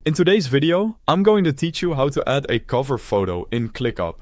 In today's video, I'm going to teach you how to add a cover photo in ClickUp.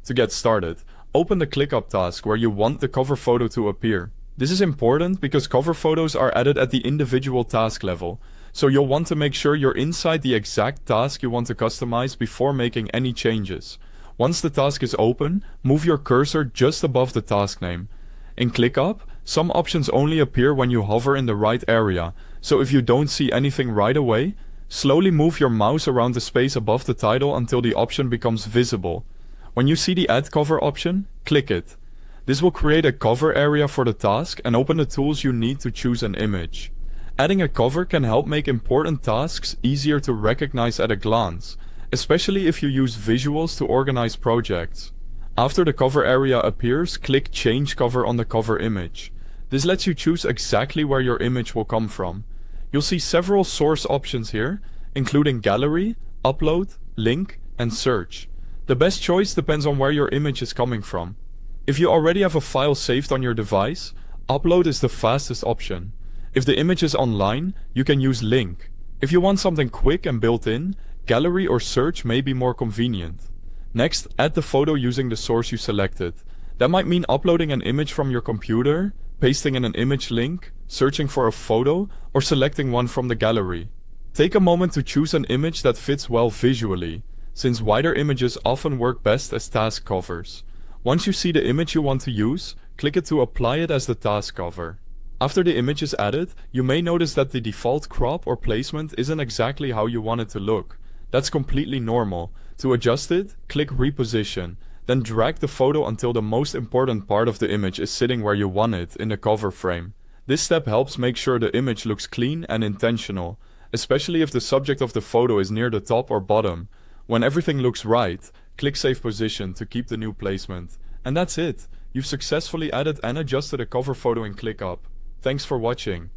To get started, open the ClickUp task where you want the cover photo to appear. This is important because cover photos are added at the individual task level, so you'll want to make sure you're inside the exact task you want to customize before making any changes. Once the task is open, move your cursor just above the task name. In ClickUp, some options only appear when you hover in the right area, so if you don't see anything right away, slowly move your mouse around the space above the title until the option becomes visible. When you see the Add Cover option, click it. This will create a cover area for the task and open the tools you need to choose an image. Adding a cover can help make important tasks easier to recognize at a glance, especially if you use visuals to organize projects. After the cover area appears, click Change Cover on the cover image. This lets you choose exactly where your image will come from. You'll see several source options here, including Gallery, Upload, Link, and Search. The best choice depends on where your image is coming from. If you already have a file saved on your device, Upload is the fastest option. If the image is online, you can use Link. If you want something quick and built-in, Gallery or Search may be more convenient. Next, add the photo using the source you selected. That might mean uploading an image from your computer, pasting in an image link, searching for a photo, or selecting one from the gallery. Take a moment to choose an image that fits well visually, since wider images often work best as task covers. Once you see the image you want to use, click it to apply it as the task cover. After the image is added, you may notice that the default crop or placement isn't exactly how you want it to look. That's completely normal. To adjust it, click Reposition. Then drag the photo until the most important part of the image is sitting where you want it in the cover frame. This step helps make sure the image looks clean and intentional, especially if the subject of the photo is near the top or bottom. When everything looks right, click Save Position to keep the new placement. And that's it! You've successfully added and adjusted a cover photo in ClickUp. Thanks for watching.